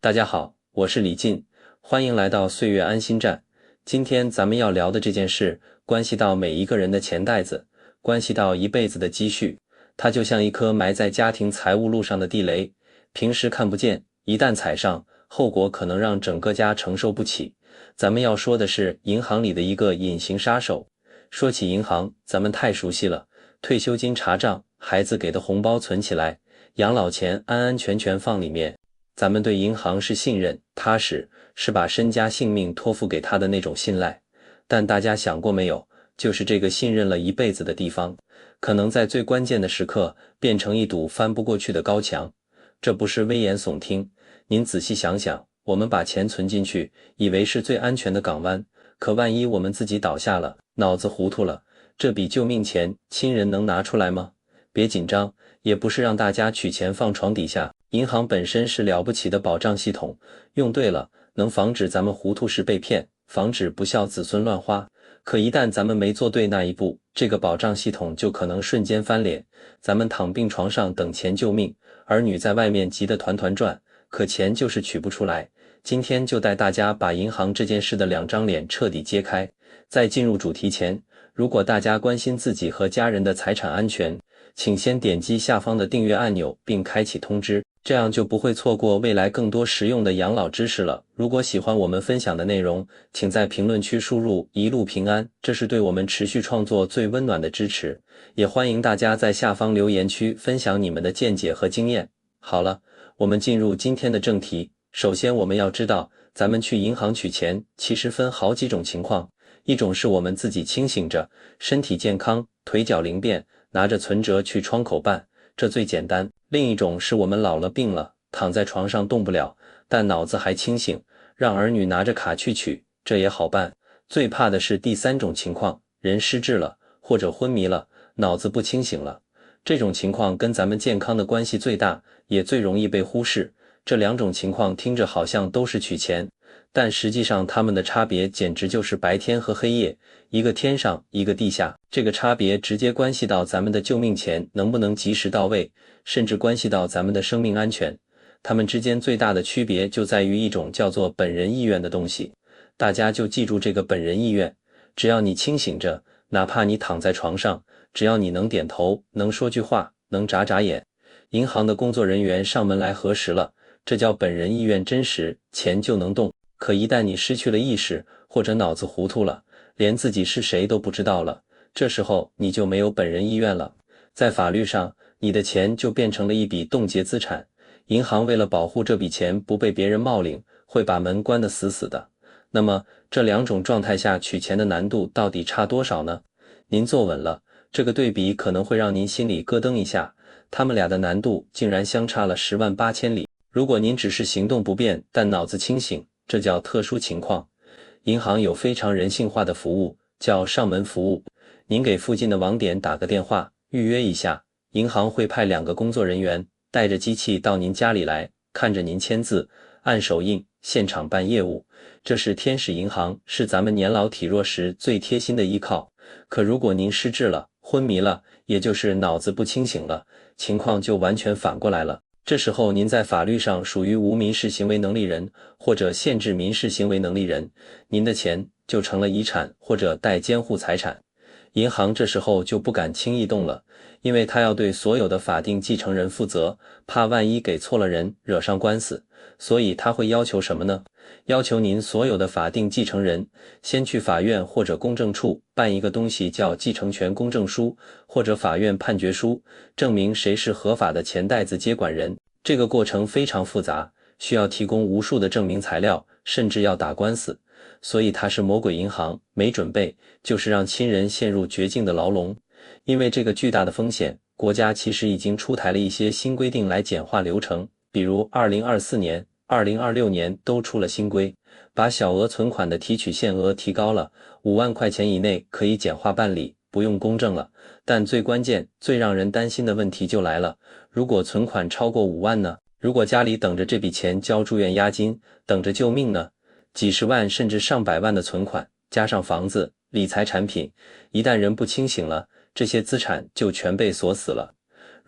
大家好，我是李进，欢迎来到岁月安心站。今天咱们要聊的这件事，关系到每一个人的钱袋子，关系到一辈子的积蓄。它就像一颗埋在家庭财务路上的地雷，平时看不见，一旦踩上，后果可能让整个家承受不起。咱们要说的是银行里的一个隐形杀手。说起银行，咱们太熟悉了，退休金查账，孩子给的红包存起来，养老钱安安全全放里面。咱们对银行是信任、踏实，是把身家性命托付给他的那种信赖。但大家想过没有，就是这个信任了一辈子的地方，可能在最关键的时刻变成一堵翻不过去的高墙。这不是危言耸听，您仔细想想，我们把钱存进去，以为是最安全的港湾，可万一我们自己倒下了，脑子糊涂了，这笔救命钱，亲人能拿出来吗？别紧张，也不是让大家取钱放床底下。银行本身是了不起的保障系统，用对了，能防止咱们糊涂时被骗，防止不孝子孙乱花。可一旦咱们没做对那一步，这个保障系统就可能瞬间翻脸。咱们躺病床上等钱救命，儿女在外面急得团团转，可钱就是取不出来。今天就带大家把银行这件事的两张脸彻底揭开。在进入主题前，如果大家关心自己和家人的财产安全，请先点击下方的订阅按钮并开启通知，这样就不会错过未来更多实用的养老知识了。如果喜欢我们分享的内容，请在评论区输入一路平安，这是对我们持续创作最温暖的支持。也欢迎大家在下方留言区分享你们的见解和经验。好了，我们进入今天的正题。首先我们要知道，咱们去银行取钱其实分好几种情况，一种是我们自己清醒着，身体健康，腿脚灵便，拿着存折去窗口办，这最简单。另一种是我们老了病了，躺在床上动不了，但脑子还清醒，让儿女拿着卡去取，这也好办。最怕的是第三种情况，人失智了，或者昏迷了，脑子不清醒了。这种情况跟咱们健康的关系最大，也最容易被忽视。这两种情况听着好像都是取钱，但实际上它们的差别简直就是白天和黑夜，一个天上，一个地下。这个差别直接关系到咱们的救命钱能不能及时到位，甚至关系到咱们的生命安全。它们之间最大的区别就在于一种叫做本人意愿的东西。大家就记住这个本人意愿，只要你清醒着，哪怕你躺在床上，只要你能点头，能说句话，能眨眨眼，银行的工作人员上门来核实了，这叫本人意愿真实，钱就能动。可一旦你失去了意识，或者脑子糊涂了，连自己是谁都不知道了，这时候你就没有本人意愿了。在法律上，你的钱就变成了一笔冻结资产，银行为了保护这笔钱不被别人冒领，会把门关得死死的。那么这两种状态下取钱的难度到底差多少呢？您坐稳了，这个对比可能会让您心里咯噔一下，他们俩的难度竟然相差了10万8千里。如果您只是行动不便，但脑子清醒，这叫特殊情况。银行有非常人性化的服务，叫上门服务。您给附近的网点打个电话，预约一下，银行会派2个工作人员带着机器到您家里来，看着您签字，按手印，现场办业务。这是天使银行，是咱们年老体弱时最贴心的依靠。可如果您失智了，昏迷了，也就是脑子不清醒了，情况就完全反过来了。这时候您在法律上属于无民事行为能力人或者限制民事行为能力人，您的钱就成了遗产或者待监护财产。银行这时候就不敢轻易动了，因为他要对所有的法定继承人负责，怕万一给错了人惹上官司。所以他会要求什么呢？要求您所有的法定继承人先去法院或者公证处办一个东西叫继承权公证书或者法院判决书，证明谁是合法的钱袋子接管人。这个过程非常复杂，需要提供无数的证明材料，甚至要打官司。所以它是魔鬼银行，没准备就是让亲人陷入绝境的牢笼。因为这个巨大的风险，国家其实已经出台了一些新规定来简化流程，比如2024年、2026年都出了新规，把小额存款的提取限额提高了，5万块钱以内可以简化办理，不用公证了。但最关键、最让人担心的问题就来了，如果存款超过5万呢？如果家里等着这笔钱交住院押金，等着救命呢？几十万甚至上百万的存款，加上房子、理财产品，一旦人不清醒了，这些资产就全被锁死了。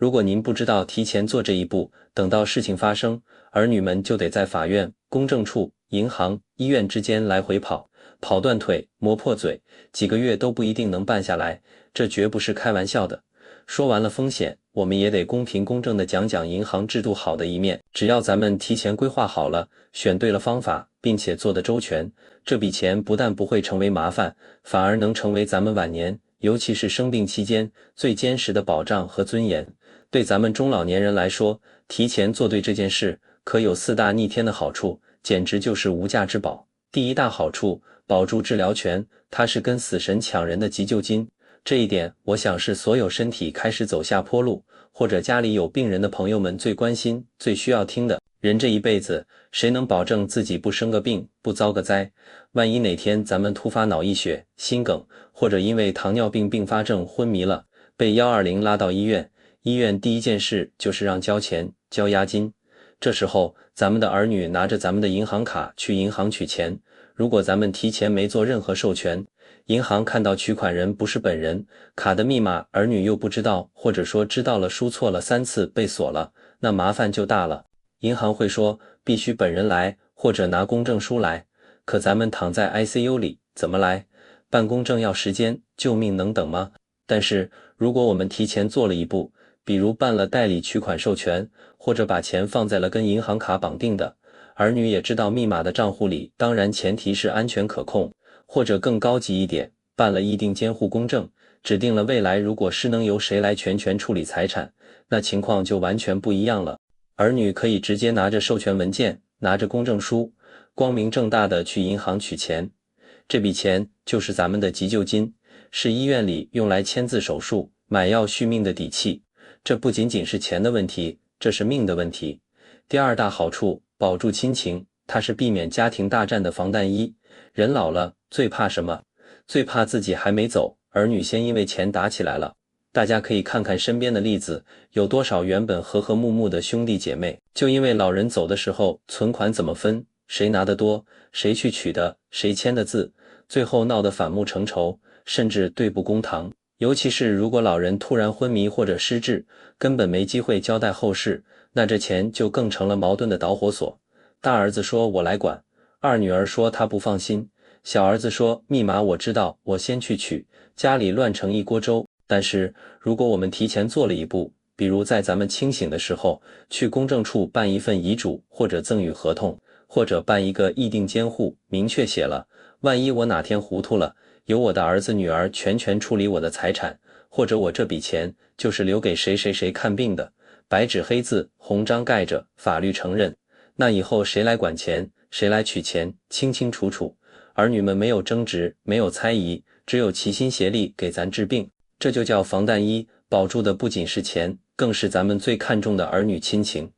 如果您不知道提前做这一步，等到事情发生，儿女们就得在法院、公证处、银行、医院之间来回跑，跑断腿，磨破嘴，几个月都不一定能办下来，这绝不是开玩笑的。说完了风险，我们也得公平公正地讲讲银行制度好的一面。只要咱们提前规划好了，选对了方法，并且做得周全，这笔钱不但不会成为麻烦，反而能成为咱们晚年，尤其是生病期间最坚实的保障和尊严。对咱们中老年人来说，提前做对这件事，可有4大逆天的好处，简直就是无价之宝。第一大好处，保住治疗权，它是跟死神抢人的急救金。这一点，我想是所有身体开始走下坡路，或者家里有病人的朋友们最关心、最需要听的。人这一辈子，谁能保证自己不生个病，不遭个灾？万一哪天咱们突发脑溢血、心梗，或者因为糖尿病并发症昏迷了，被120拉到医院，医院第一件事就是让交钱、交押金。这时候，咱们的儿女拿着咱们的银行卡去银行取钱，如果咱们提前没做任何授权，银行看到取款人不是本人，卡的密码儿女又不知道，或者说知道了输错了3次被锁了，那麻烦就大了。银行会说必须本人来，或者拿公证书来。可咱们躺在 ICU 里，怎么来？办公证要时间，救命能等吗？但是如果我们提前做了一步，比如办了代理取款授权，或者把钱放在了跟银行卡绑定的，儿女也知道密码的账户里，当然前提是安全可控。或者更高级一点，办了议定监护公证，指定了未来如果是能由谁来全权处理财产，那情况就完全不一样了。儿女可以直接拿着授权文件，拿着公证书，光明正大的去银行取钱。这笔钱就是咱们的急救金，是医院里用来签字手术、买药续命的底气。这不仅仅是钱的问题，这是命的问题。第二大好处，保住亲情，它是避免家庭大战的防弹衣。人老了最怕什么？最怕自己还没走，儿女先因为钱打起来了。大家可以看看身边的例子，有多少原本和和睦睦的兄弟姐妹，就因为老人走的时候存款怎么分，谁拿得多，谁去取的，谁签的字，最后闹得反目成仇，甚至对簿公堂。尤其是如果老人突然昏迷或者失智，根本没机会交代后事，那这钱就更成了矛盾的导火索。大儿子说我来管，二女儿说她不放心，小儿子说密码我知道，我先去取，家里乱成一锅粥。但是如果我们提前做了一步，比如在咱们清醒的时候，去公证处办一份遗嘱或者赠与合同，或者办一个议定监护，明确写了，万一我哪天糊涂了，由我的儿子女儿全权处理我的财产，或者我这笔钱就是留给谁谁谁看病的，白纸黑字，红章盖着，法律承认，那以后谁来管钱，谁来取钱，清清楚楚，儿女们没有争执，没有猜疑，只有齐心协力给咱治病。这就叫防弹衣，保住的不仅是钱，更是咱们最看重的儿女亲情。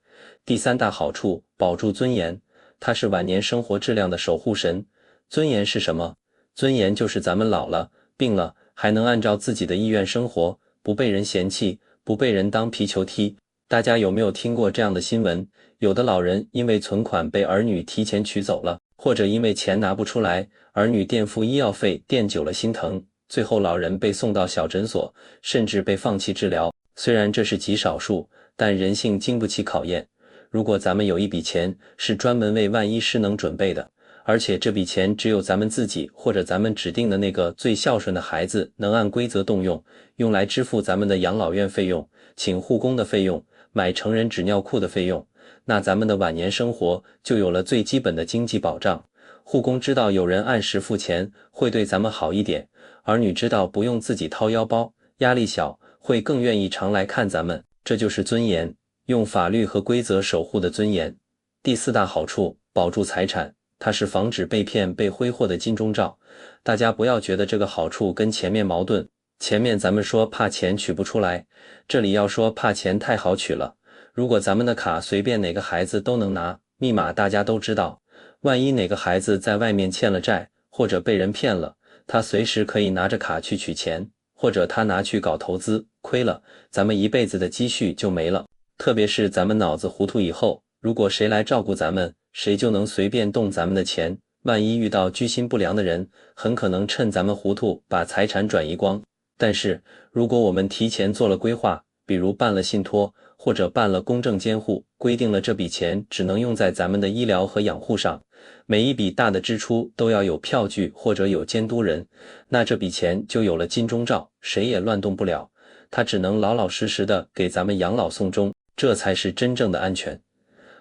第三大好处，保住尊严，它是晚年生活质量的守护神。尊严是什么？尊严就是咱们老了、病了，还能按照自己的意愿生活，不被人嫌弃，不被人当皮球踢。大家有没有听过这样的新闻？有的老人因为存款被儿女提前取走了，或者因为钱拿不出来，儿女垫付医药费垫久了心疼，最后老人被送到小诊所，甚至被放弃治疗。虽然这是极少数，但人性经不起考验。如果咱们有一笔钱是专门为万一失能准备的，而且这笔钱只有咱们自己或者咱们指定的那个最孝顺的孩子能按规则动用，用来支付咱们的养老院费用、请护工的费用、买成人纸尿裤的费用，那咱们的晚年生活就有了最基本的经济保障。护工知道有人按时付钱，会对咱们好一点，儿女知道不用自己掏腰包，压力小，会更愿意常来看咱们。这就是尊严，用法律和规则守护的尊严。第四大好处，保住财产，它是防止被骗被挥霍的金钟罩。大家不要觉得这个好处跟前面矛盾，前面咱们说怕钱取不出来，这里要说怕钱太好取了。如果咱们的卡随便哪个孩子都能拿，密码大家都知道，万一哪个孩子在外面欠了债，或者被人骗了，他随时可以拿着卡去取钱，或者他拿去搞投资，亏了，咱们一辈子的积蓄就没了。特别是咱们脑子糊涂以后，如果谁来照顾咱们，谁就能随便动咱们的钱，万一遇到居心不良的人，很可能趁咱们糊涂把财产转移光。但是如果我们提前做了规划，比如办了信托，或者办了公证监护，规定了这笔钱只能用在咱们的医疗和养护上，每一笔大的支出都要有票据或者有监督人，那这笔钱就有了金钟罩，谁也乱动不了，他只能老老实实的给咱们养老送终，这才是真正的安全。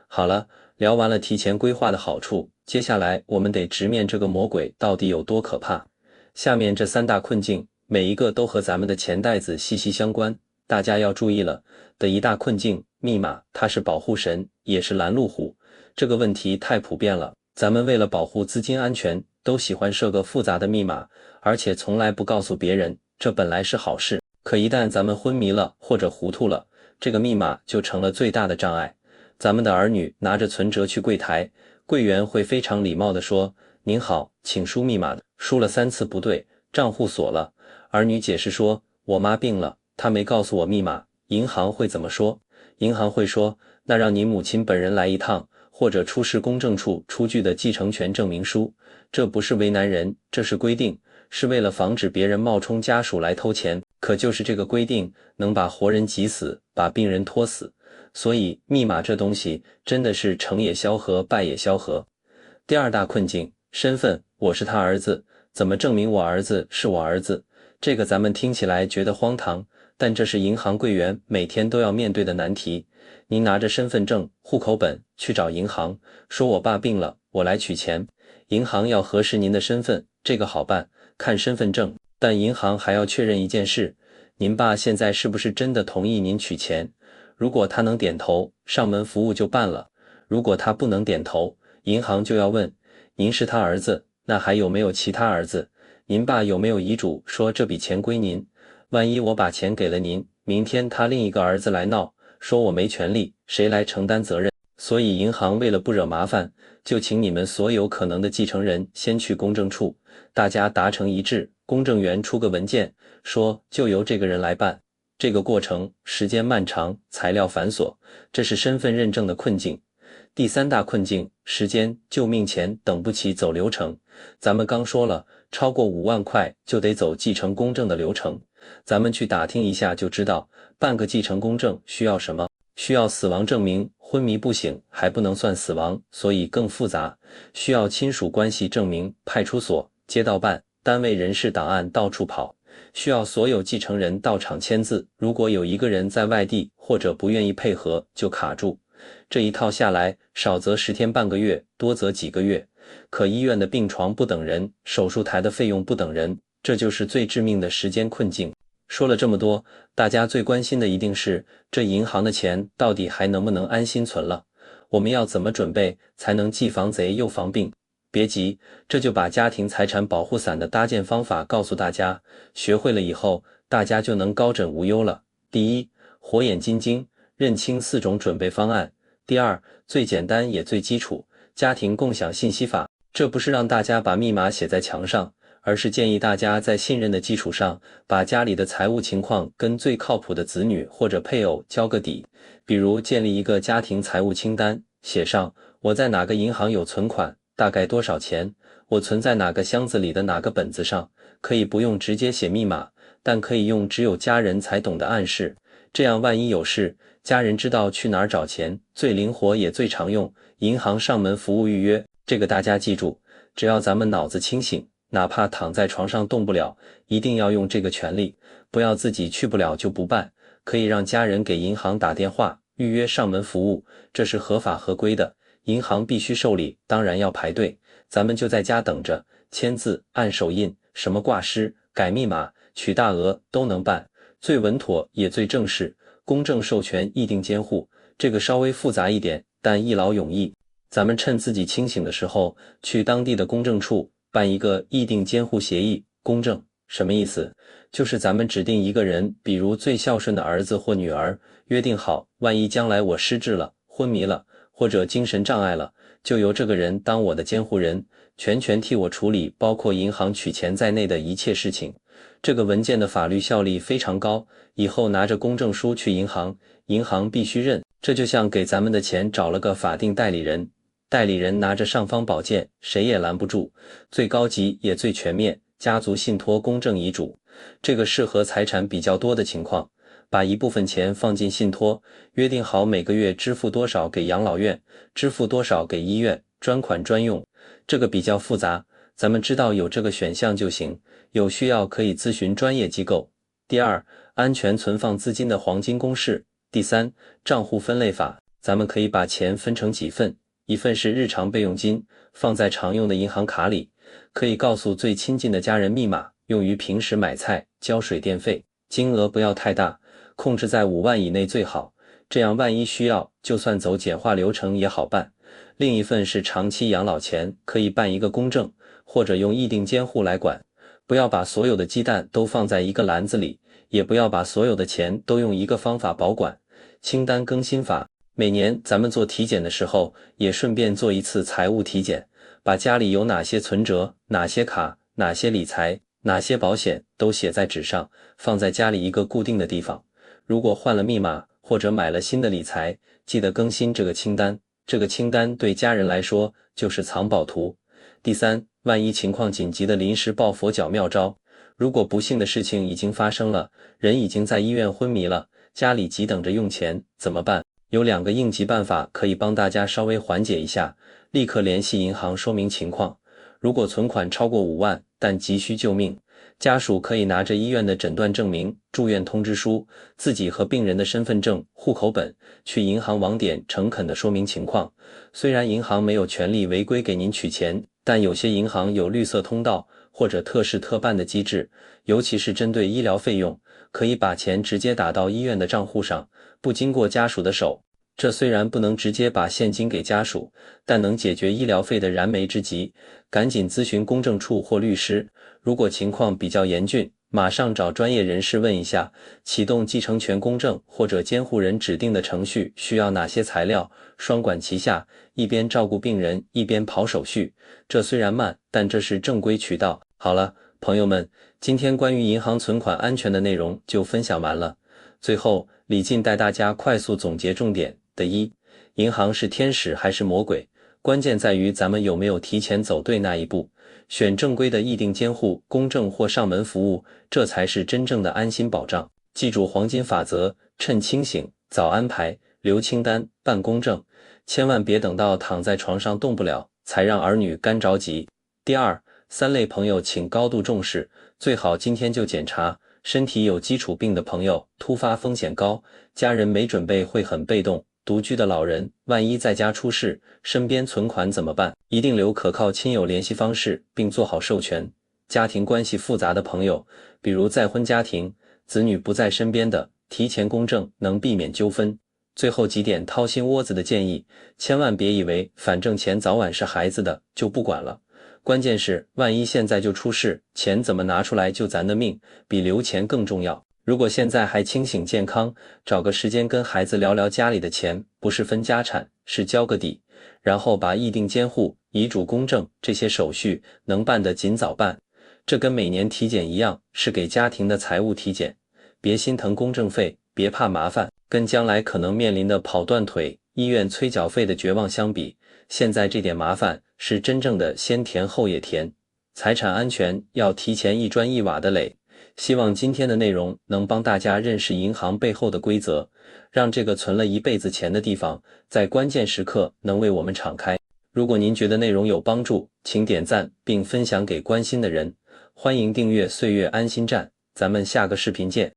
好了，聊完了提前规划的好处，接下来我们得直面这个魔鬼到底有多可怕。下面这3大困境，每一个都和咱们的钱袋子息息相关，大家要注意了。的一大困境，密码，它是保护神，也是拦路虎。这个问题太普遍了，咱们为了保护资金安全，都喜欢设个复杂的密码，而且从来不告诉别人，这本来是好事，可一旦咱们昏迷了或者糊涂了，这个密码就成了最大的障碍。咱们的儿女拿着存折去柜台，柜员会非常礼貌地说：“您好，请输密码。”输了3次不对，账户锁了。儿女解释说：“我妈病了，她没告诉我密码。”银行会怎么说？银行会说：“那让您母亲本人来一趟，或者出示公证处出具的继承权证明书。”这不是为难人，这是规定，是为了防止别人冒充家属来偷钱。可就是这个规定，能把活人急死，把病人拖死。所以密码这东西真的是成也萧何，败也萧何。第2大困境，身份，我是他儿子，怎么证明我儿子是我儿子？这个咱们听起来觉得荒唐，但这是银行柜员每天都要面对的难题。您拿着身份证、户口本去找银行，说我爸病了，我来取钱。银行要核实您的身份，这个好办，看身份证，但银行还要确认一件事，您爸现在是不是真的同意您取钱？如果他能点头，上门服务就办了；如果他不能点头，银行就要问，您是他儿子，那还有没有其他儿子？您爸有没有遗嘱说这笔钱归您？万一我把钱给了您，明天他另一个儿子来闹，说我没权利，谁来承担责任？所以银行为了不惹麻烦，就请你们所有可能的继承人先去公证处，大家达成一致，公证员出个文件，说就由这个人来办。这个过程时间漫长，材料繁琐，这是身份认证的困境。第3大困境，时间，救命钱等不起走流程。咱们刚说了，超过5万块就得走继承公证的流程。咱们去打听一下就知道，办个继承公证需要什么？需要死亡证明，昏迷不醒还不能算死亡，所以更复杂。需要亲属关系证明，派出所、街道办、单位人事档案到处跑。需要所有继承人到场签字，如果有一个人在外地或者不愿意配合，就卡住。这一套下来，少则10天半个月，多则几个月。可医院的病床不等人，手术台的费用不等人，这就是最致命的时间困境。说了这么多，大家最关心的一定是，这银行的钱到底还能不能安心存了？我们要怎么准备，才能既防贼又防病？别急，这就把家庭财产保护伞的搭建方法告诉大家，学会了以后，大家就能高枕无忧了。第一，火眼金睛，认清4种准备方案。第2，最简单也最基础，家庭共享信息法。这不是让大家把密码写在墙上，而是建议大家在信任的基础上，把家里的财务情况跟最靠谱的子女或者配偶交个底。比如建立一个家庭财务清单，写上我在哪个银行有存款，大概多少钱，我存在哪个箱子里的哪个本子上，可以不用直接写密码，但可以用只有家人才懂的暗示，这样万一有事，家人知道去哪儿找钱。最灵活也最常用，银行上门服务预约，这个大家记住，只要咱们脑子清醒，哪怕躺在床上动不了，一定要用这个权利，不要自己去不了就不办，可以让家人给银行打电话预约上门服务，这是合法合规的，银行必须受理，当然要排队，咱们就在家等着，签字、按手印，什么挂失、改密码、取大额都能办，最稳妥也最正式。公证授权议定监护，这个稍微复杂一点，但一劳永逸。咱们趁自己清醒的时候，去当地的公证处办一个议定监护协议。公证什么意思？就是咱们指定一个人，比如最孝顺的儿子或女儿，约定好，万一将来我失智了、昏迷了，或者精神障碍了，就由这个人当我的监护人，全权替我处理包括银行取钱在内的一切事情。这个文件的法律效力非常高，以后拿着公证书去银行，银行必须认，这就像给咱们的钱找了个法定代理人，代理人拿着尚方宝剑，谁也拦不住。最高级也最全面，家族信托公证遗嘱，这个适合财产比较多的情况，把一部分钱放进信托，约定好每个月支付多少给养老院，支付多少给医院，专款专用。这个比较复杂，咱们知道有这个选项就行，有需要可以咨询专业机构。第二，安全存放资金的黄金公式。第三，账户分类法，咱们可以把钱分成几份，一份是日常备用金，放在常用的银行卡里，可以告诉最亲近的家人密码，用于平时买菜、交水电费，金额不要太大，控制在5万以内最好，这样万一需要，就算走简化流程也好办。另一份是长期养老钱，可以办一个公证，或者用议定监护来管。不要把所有的鸡蛋都放在一个篮子里，也不要把所有的钱都用一个方法保管。清单更新法，每年咱们做体检的时候，也顺便做一次财务体检，把家里有哪些存折、哪些卡、哪些理财、哪些保险都写在纸上，放在家里一个固定的地方。如果换了密码或者买了新的理财，记得更新这个清单。这个清单对家人来说就是藏宝图。第三，万一情况紧急的临时抱佛脚妙招。如果不幸的事情已经发生了，人已经在医院昏迷了，家里急等着用钱，怎么办？有2个应急办法可以帮大家稍微缓解一下。立刻联系银行说明情况。如果存款超过5万，但急需救命，家属可以拿着医院的诊断证明、住院通知书，自己和病人的身份证、户口本，去银行网点诚恳地说明情况。虽然银行没有权利违规给您取钱，但有些银行有绿色通道或者特事特办的机制，尤其是针对医疗费用，可以把钱直接打到医院的账户上，不经过家属的手。这虽然不能直接把现金给家属，但能解决医疗费的燃眉之急。赶紧咨询公证处或律师，如果情况比较严峻，马上找专业人士问一下，启动继承权公证或者监护人指定的程序需要哪些材料，双管齐下，一边照顾病人一边跑手续。这虽然慢，但这是正规渠道。好了，朋友们，今天关于银行存款安全的内容就分享完了。最后，李进带大家快速总结重点。第一，银行是天使还是魔鬼？关键在于咱们有没有提前走对那一步，选正规的议定监护、公证或上门服务，这才是真正的安心保障。记住黄金法则，趁清醒，早安排，留清单，办公证，千万别等到躺在床上动不了，才让儿女干着急。第二，3类朋友请高度重视，最好今天就检查。身体有基础病的朋友，突发风险高，家人没准备会很被动。独居的老人，万一在家出事，身边存款怎么办？一定留可靠亲友联系方式，并做好授权。家庭关系复杂的朋友，比如再婚家庭，子女不在身边的，提前公证能避免纠纷。最后几点掏心窝子的建议，千万别以为反正钱早晚是孩子的，就不管了。关键是，万一现在就出事，钱怎么拿出来救咱的命，比留钱更重要。如果现在还清醒健康，找个时间跟孩子聊聊家里的钱，不是分家产，是交个底，然后把议定监护、遗嘱公证这些手续能办的尽早办。这跟每年体检一样，是给家庭的财务体检。别心疼公证费，别怕麻烦，跟将来可能面临的跑断腿、医院催缴费的绝望相比，现在这点麻烦是真正的先甜后也甜。财产安全要提前一砖一瓦的垒。希望今天的内容能帮大家认识银行背后的规则，让这个存了一辈子钱的地方，在关键时刻能为我们敞开。如果您觉得内容有帮助，请点赞并分享给关心的人。欢迎订阅岁月安心站，咱们下个视频见。